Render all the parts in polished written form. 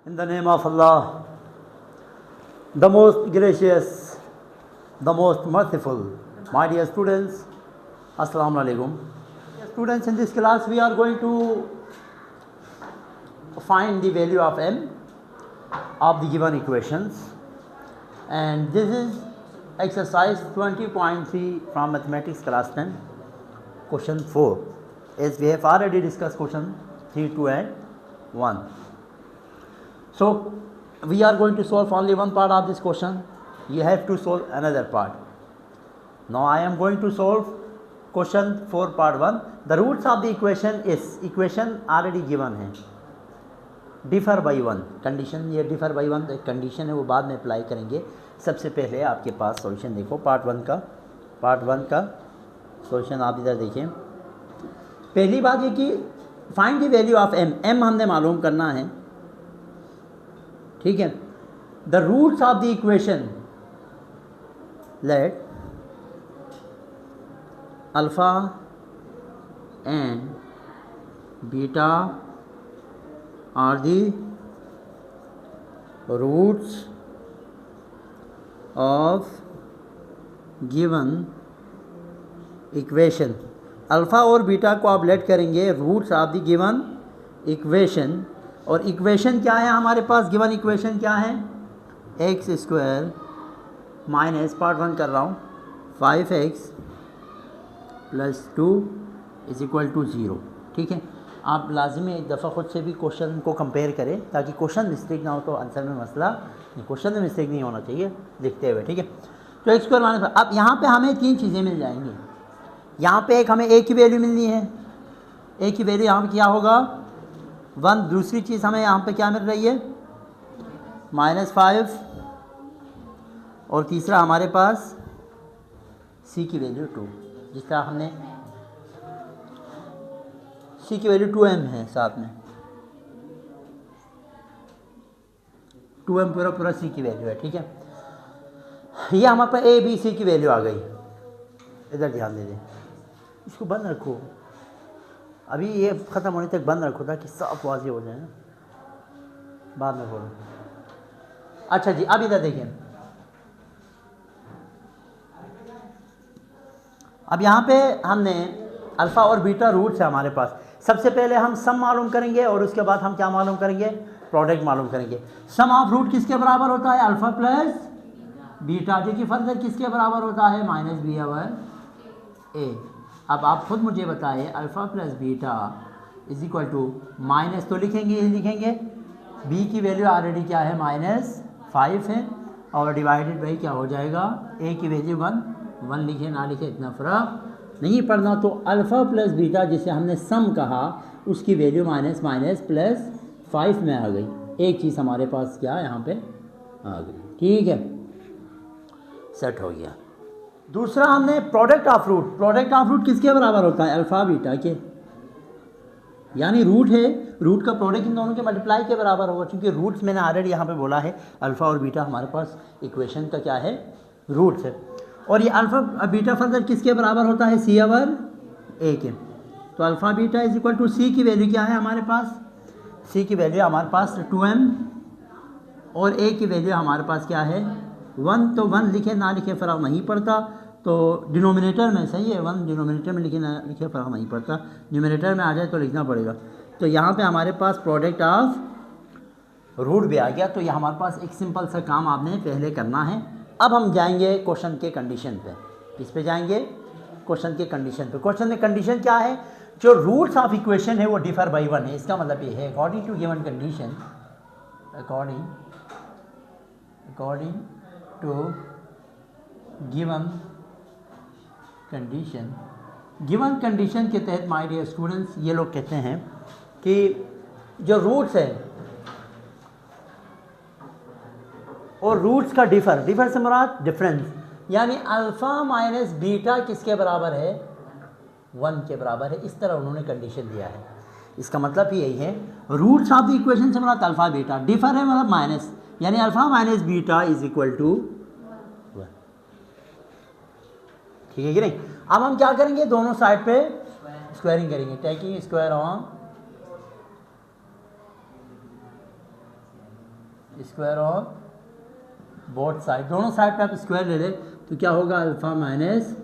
In the name of Allah, the most gracious, the most merciful. My dear students, Assalamu alaikum. Students, in this class we are going to find the value of m of the given equations, and this is exercise 20.3 from mathematics class 10, question 4, as we have already discussed question 3, 2 and 1. So we are going to solve only one part of this question. You have to solve another part. Now I am going to solve question 4 part 1. The roots of the equation is, equation already given है, differ by 1 condition, ये differ by 1 एक condition है, वो बाद में apply करेंगे. सबसे पहले आपके पास सॉल्यूशन देखो, पार्ट 1 का सॉल्यूशन आप इधर देखिए. पहली बात ये कि find the value of m हमने मालूम करना है, ठीक है. The roots of the equation, let alpha and beta are the roots of given equation. Alpha और बीटा को आप लेट करेंगे roots of the given equation. और इक्वेशन क्या है हमारे पास, गिवन इक्वेशन क्या है, एक्स स्क्वायर माइनस, पार्ट 1 कर रहा हूँ, 5x + 2 = 0. ठीक है. आप लाजिमी एक दफ़ा ख़ुद से भी क्वेश्चन को कंपेयर करें ताकि क्वेश्चन मिस्टेक ना हो, तो आंसर में मसला, क्वेश्चन में मिस्टेक नहीं होना चाहिए लिखते हुए. ठीक है. तो एक्स स्क्वायर माइनस, अब यहाँ पे हमें 3 चीज़ें मिल जाएंगी. यहाँ पे एक हमें a की वैल्यू मिलनी है, a की वैल्यू यहाँ पे क्या होगा 1. दूसरी चीज़ हमें यहाँ पे क्या मिल रही है -5, और तीसरा हमारे पास c की वैल्यू 2. जिस तरह हमने c की वैल्यू 2m है, साथ में 2m पूरा c की वैल्यू है. ठीक है. ये हमारे पास a b c की वैल्यू आ गई. इधर ध्यान दे दें, इसको बंद रखो, अभी ये ख़त्म होने तक बंद रखो ताकि साफ वाज़ेह हो जाए ना, बाद में बोलो. अच्छा जी, अब इधर देखिए, अब यहाँ पे हमने अल्फ़ा और बीटा रूट्स है हमारे पास. सबसे पहले हम सम मालूम करेंगे और उसके बाद हम क्या मालूम करेंगे, प्रोडक्ट मालूम करेंगे. सम ऑफ रूट किसके बराबर होता है, अल्फ़ा प्लस बीटा, जो कि फर्दर किसके बराबर होता है, -b/a. अब आप खुद मुझे बताइए, अल्फ़ा प्लस बीटा = माइनस, तो लिखेंगे b की वैल्यू ऑलरेडी क्या है -5 है, और डिवाइडेड बाई क्या हो जाएगा, a की वैल्यू 1 लिखे ना लिखे इतना फ़र्क नहीं पड़ना. तो अल्फ़ा प्लस बीटा जिसे हमने सम कहा, उसकी वैल्यू -5 में आ गई. एक चीज़ हमारे पास क्या यहाँ पे आ गई. ठीक है, सेट हो गया. दूसरा हमने प्रोडक्ट ऑफ रूट किसके बराबर होता है, अल्फ़ा बीटा के, यानी रूट है, रूट का प्रोडक्ट इन दोनों के मल्टीप्लाई के बराबर होगा, क्योंकि रूट्स मैंने ऑलरेडी यहाँ पे बोला है, अल्फ़ा और बीटा हमारे पास इक्वेशन का क्या है, रूट्स है. और ये अल्फ़ा बीटा फर्दर किसके बराबर होता है, c/a के. तो अल्फ़ा बीटा = c की वैल्यू क्या है हमारे पास, c की वैल्यू हमारे पास 2m, और a की वैल्यू हमारे पास क्या है 1. तो 1 लिखे ना लिखे फ़र्क नहीं पड़ता. तो डिनोमिनेटर में सही है 1, डिनोमिनेटर में लिखे ना लिखे फ़र्क नहीं पड़ता, न्यूमरेटर में आ जाए तो लिखना पड़ेगा. तो यहाँ पे हमारे पास प्रोडक्ट ऑफ रूट भी आ गया. तो ये हमारे पास एक सिंपल सा काम आपने पहले करना है. अब हम जाएंगे क्वेश्चन के कंडीशन पे. किस पे जाएंगे, क्वेश्चन के कंडीशन पे. क्वेश्चन में कंडीशन क्या है, जो रूट्स ऑफ इक्वेशन है वो डिफर बाई 1 है. इसका मतलब ये है, according to given condition, according to given condition के तहत माय डियर स्टूडेंट्स, ये लोग कहते हैं कि जो रूट्स है और रूट्स का डिफर से मुराद डिफरेंस, यानी अल्फ़ा माइनस बीटा किसके बराबर है, 1 के बराबर है. इस तरह उन्होंने कंडीशन दिया है. इसका मतलब यही है, रूट्स ऑफ द इक्वेशन से मुराद अल्फ़ा बीटा, डिफर है मतलब माइनस, यानी अल्फ़ा माइनस बीटा = 1. ठीक है कि नहीं. अब हम क्या करेंगे, दोनों साइड पे स्क्वायरिंग करेंगे, taking square on square on both side, दोनों साइड पे आप स्क्वायर ले लें तो क्या होगा, अल्फ़ा माइनस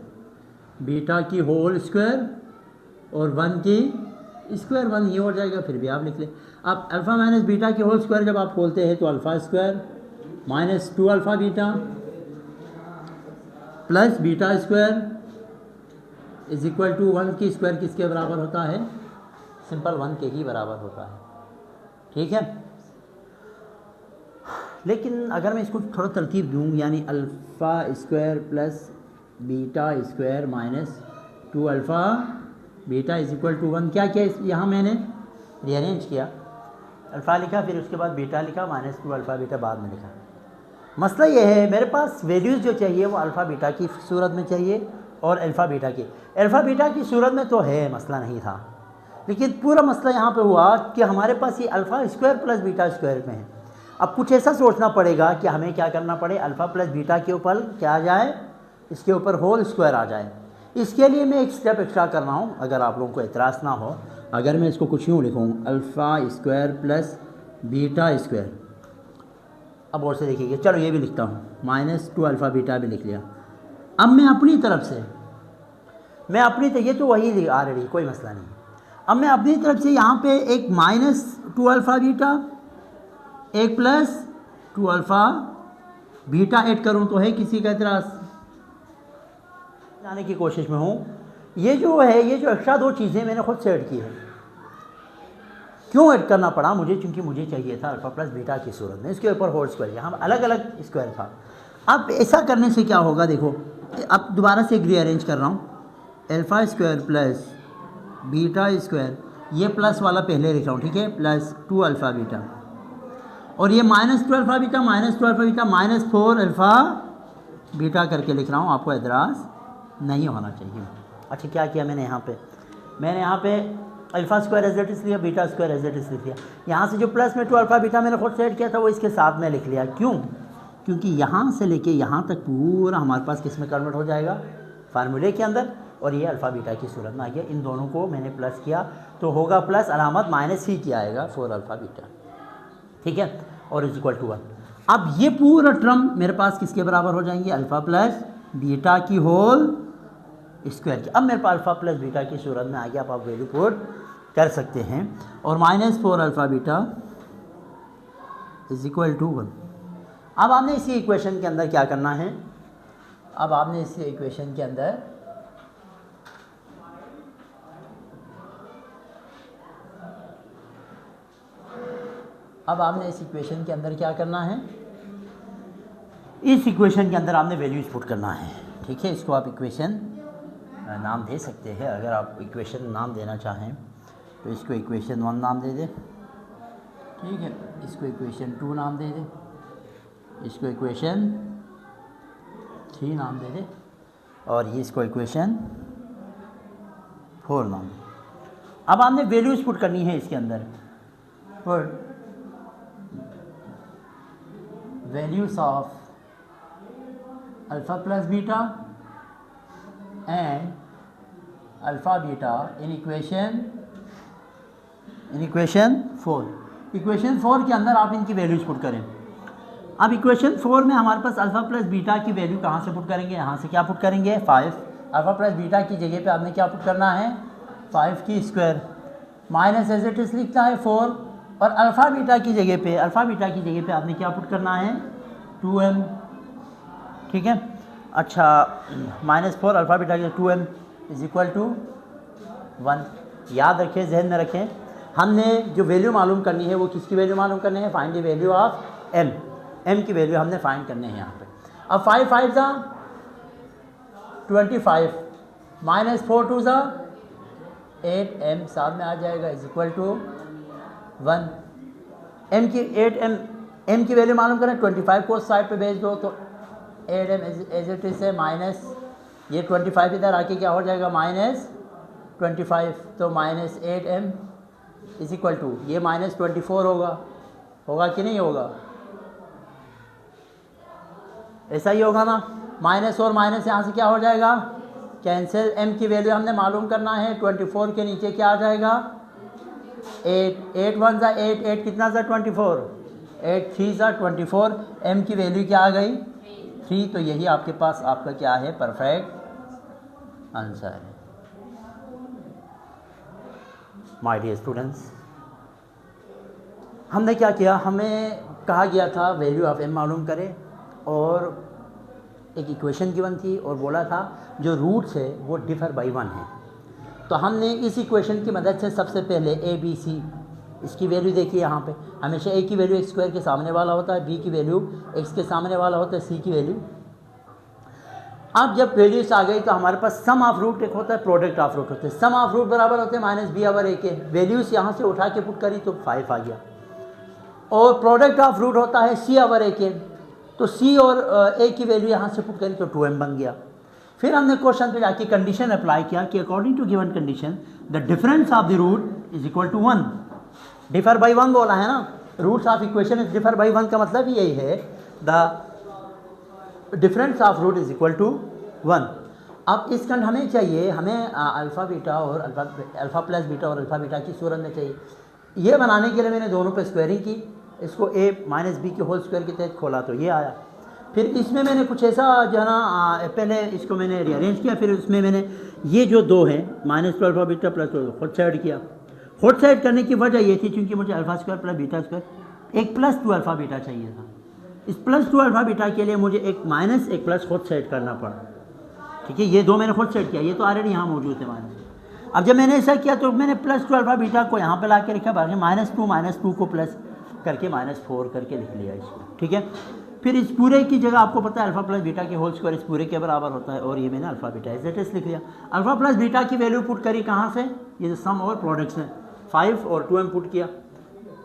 बीटा की होल स्क्वायर और 1 की स्क्वायर, 1 ये हो जाएगा, फिर भी आप लिख लें। अब अल्फ़ा माइनस बीटा की होल स्क्वायर जब आप खोलते हैं तो alpha square minus 2 alpha beta plus beta square is equal to 1 की स्क्वायर किसके बराबर होता है, सिंपल 1 के ही बराबर होता है। ठीक है, लेकिन अगर मैं इसको थोड़ा तरतीब दूँ, यानी alpha square plus beta square minus 2 alpha beta is equal to 1, क्या किया यहाँ मैंने रीअरेंज किया, अल्फ़ा लिखा फिर उसके बाद बीटा लिखा माइनस 2 अल्फ़ा बीटा बाद में लिखा। मसला ये है मेरे पास वैल्यूज़ जो चाहिए वो अल्फ़ा बीटा की सूरत में चाहिए और अल्फ़ा बीटा की सूरत में तो है, मसला नहीं था, लेकिन पूरा मसला यहाँ पे हुआ कि हमारे पास ये alpha square plus beta square में है। अब कुछ ऐसा सोचना पड़ेगा कि हमें क्या करना पड़े, अल्फ़ा प्लस बीटा के ऊपर क्या आ जाए, इसके ऊपर होल स्क्वायर आ जाए। इसके लिए मैं एक स्टेप एक्स्ट्रा कर रहा हूँ, अगर आप लोगों को एतराज़ ना हो, अगर मैं इसको कुछ यूँ लिखूँ alpha square plus beta square, अब और से देखिए, चलो ये भी लिखता हूँ माइनस 2 अल्फ़ा बीटा भी लिख लिया। अब मैं अपनी तरफ से ये तो वही ऑलरेडी कोई मसला नहीं, अब मैं अपनी तरफ से यहाँ पे एक माइनस 2 अल्फ़ा बीटा एक प्लस 2 अल्फ़ा बीटा ऐड करूँ तो है किसी का एतराज़, जाने की कोशिश में हूँ। ये जो एक्स्ट्रा 2 चीज़ें मैंने खुद से ऐड की है, क्यों ऐड करना पड़ा मुझे, क्योंकि मुझे चाहिए था अल्फ़ा प्लस बीटा की सूरत में, इसके ऊपर होल स्क्वायर, यहाँ अलग अलग स्क्वायर था। अब ऐसा करने से क्या होगा, देखो अब दोबारा से रीअरेंज कर रहा हूँ, alpha square plus beta square, ये प्लस वाला पहले लिख रहा हूँ, ठीक है, प्लस 2 अल्फ़ा बीटा, और ये minus 2 alpha beta minus 4 alpha beta करके लिख रहा हूँ, आपको एतराज़ नहीं होना चाहिए। अच्छा क्या किया मैंने यहाँ पे alpha square as it is लिया, beta square as it is लिख लिया, यहाँ से जो प्लस में 2 अल्फ़ा बीटा मैंने खुद से ऐड किया था वो इसके साथ में लिख लिया। क्यों, क्योंकि यहाँ से लेके यहाँ तक पूरा हमारे पास किस में कन्वर्ट हो जाएगा, फार्मूले के अंदर, और ये अल्फ़ा बीटा की सूरत में आ गया। इन दोनों को मैंने प्लस किया तो होगा प्लस, अलामत माइनस ही किया आएगा 4 अल्फ़ा बीटा, ठीक है, और इज इक्वल टू 1। अब ये पूरा टर्म मेरे पास किसके बराबर हो जाएंगे, अल्फ़ा प्लस बीटा की होल स्क्वायर की। अब मेरे पास अल्फ़ा प्लस बीटा की सूरत में आ गया, आप वैल्यू पुट कर सकते हैं, और minus 4 alpha beta is equal to 1। अब आपने इसी इक्वेशन के अंदर क्या करना है, अब आपने इस इक्वेशन के अंदर क्या करना है, इस इक्वेशन के अंदर आपने वैल्यूज पुट करना है, ठीक है। इसको आप इक्वेशन नाम दे सकते हैं, अगर आप इक्वेशन नाम देना चाहें तो इसको इक्वेशन 1 नाम दे दें, ठीक है, इसको इक्वेशन 2 नाम दे दें, इसको इक्वेशन 3 नाम दे दें, और ये इसको इक्वेशन 4 नाम दें। अब आपने वैल्यूज पुट करनी है इसके अंदर, और values of alpha plus beta and alpha beta in equation 4। Equation 4 के अंदर आप इनकी वैल्यूज पुट करें। अब इक्वेशन 4 में हमारे पास अल्फ़ा प्लस बीटा की वैल्यू कहाँ से पुट करेंगे, यहाँ से क्या पुट करेंगे 5। अल्फ़ा प्लस बीटा की जगह पे आपने क्या पुट करना है 5 की square, minus as it is लिखता है 4, और अल्फ़ा बीटा की जगह पे आपने क्या पुट करना है 2m, ठीक है। अच्छा माइनस 4 अल्फ़ा बीटा के 2m इज इक्वल टू 1। याद रखें, जहन में रखें, हमने जो वैल्यू मालूम करनी है वो किसकी वैल्यू मालूम करनी है, find the value of m की वैल्यू हमने फाइंड करनी है यहाँ पे। अब 5 5 ज़ा 25 माइनस 4 2 ज़ा 8m साथ में आ जाएगा इज इक्वल टू 1। m की वैल्यू मालूम करें, 25 को साइड पे भेज दो तो 8m एज इट इज़ है, माइनस ये 25 इधर आके क्या हो जाएगा माइनस 25, तो minus 8m is equal to ये माइनस 24 होगा कि नहीं होगा, ऐसा ही होगा ना। माइनस और माइनस यहाँ से क्या हो जाएगा कैंसिल, m की वैल्यू हमने मालूम करना है, 24 के नीचे क्या आ जाएगा 8 1 ज़ा 8 8 कितना ज़ा 24, 8 3 24, m की वैल्यू क्या आ गई 3, तो यही आपके पास आपका क्या है परफेक्ट आंसर है। माय डियर स्टूडेंट्स, हमने क्या किया, हमें कहा गया था वैल्यू ऑफ m मालूम करें और एक इक्वेशन गिवन थी और बोला था जो रूट्स है वो डिफ़र बाई 1 है। तो हमने इस इक्वेशन की मदद से सबसे पहले a b c इसकी वैल्यू देखी यहाँ पे, हमेशा a की वैल्यू x² के सामने वाला होता है, b की वैल्यू x के सामने वाला होता है, c की वैल्यू। अब जब वैल्यूज आ गई तो हमारे पास सम ऑफ रूट एक होता है, प्रोडक्ट ऑफ रूट होते हैं। सम ऑफ रूट बराबर होते हैं -b/a के, वैल्यूज यहाँ से उठा के पुट करी तो 5 आ गया, और प्रोडक्ट ऑफ रूट होता है c/a के, तो c और a की वैल्यू यहाँ से पुट करी तो 2m बन गया। फिर हमने क्वेश्चन पे जाके कंडीशन अप्लाई किया कि according to given condition the difference of the root is equal to 1। Differ by 1 बोला है ना, roots of equation is differ by 1 का मतलब यही है the difference of root is equal to 1। अब इस कंड हमें चाहिए, हमें अल्फ़ा बीटा और अल्फ़ा प्लस बीटा और अल्फ़ा बीटा की सूरत में चाहिए। ये बनाने के लिए मैंने दोनों पे स्क्वायरिंग की, इसको a माइनस बी के होल स्क्वायर के तहत खोला तो ये आया। फिर इसमें मैंने कुछ ऐसा जो है ना, पहले इसको मैंने रीअरेंज किया, फिर उसमें मैंने ये जो दो हैं -2 अल्फ़ा बीटा प्लस खुद साइड किया। खुद साइड करने की वजह ये थी क्योंकि मुझे alpha square plus beta square एक +2 अल्फ़ा बीटा चाहिए था। इस +2 अल्फ़ा बीटा के लिए मुझे एक माइनस एक प्लस खुद साइड करना पड़ा, ठीक है। ये दो मैंने खुद सेट किया, ये तो ऑलरेडी यहाँ मौजूद है माइनस। अब जब मैंने ऐसा किया तो मैंने +2 अल्फ़ा बीटा को यहाँ पे ला के रखा, बाकी -2 को प्लस करके -4 करके लिख लिया इसको, ठीक है। फिर इस पूरे की जगह आपको पता है अल्फ़ा प्लस बीटा के होल स्क्वायर इस पूरे के बराबर होता है, और ये मैंने alpha beta as it is लिख लिया। अल्फ़ा प्लस बीटा की वैल्यू पुट करी कहाँ से, ये जो सम और प्रोडक्ट्स हैं 5 और 2m पुट किया,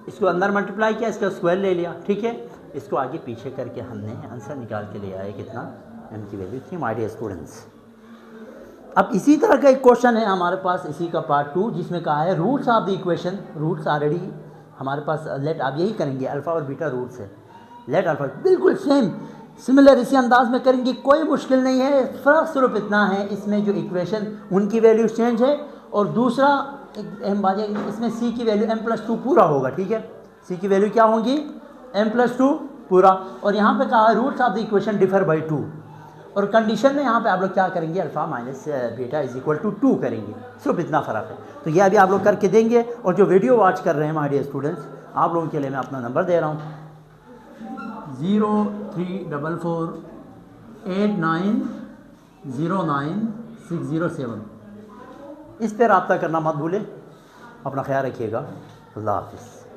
इसको अंदर मल्टीप्लाई किया, इसका स्क्वायर ले लिया, ठीक है। इसको आगे पीछे करके हमने आंसर निकाल के ले आए, कितना m की वैल्यू थी। माय डियर स्टूडेंट्स, अब इसी तरह का एक क्वेश्चन है हमारे पास, इसी का पार्ट 2, जिसमें कहा है roots of the equation. Roots already हमारे पास लेट आप यही करेंगे, अल्फ़ा और बीटा रूट्स है, लेट अल्फ़ा बिल्कुल सेम सिमिलर इसी अंदाज में करेंगे, कोई मुश्किल नहीं है। फ़र्क सिर्फ इतना है इसमें जो इक्वेशन उनकी वैल्यू चेंज है, और दूसरा एक अहम बात है इसमें c की वैल्यू m+2 पूरा होगा, ठीक है। c की वैल्यू क्या होगी m+2 पूरा, और यहाँ पे कहा है roots of the equation differ by 2, और कंडीशन में यहाँ पे आप लोग क्या करेंगे, alpha minus beta is equal to 2 करेंगे, सिर्फ इतना फ़र्क है। तो ये अभी आप लोग करके देंगे, और जो वीडियो वॉच कर रहे हैं माय डियर स्टूडेंट्स, आप लोगों के लिए मैं अपना नंबर दे रहा हूँ 034489090607। इस पर रब्ता करना मत भूलें। अपना ख्याल रखिएगा। अल्लाह हाफ़िज़।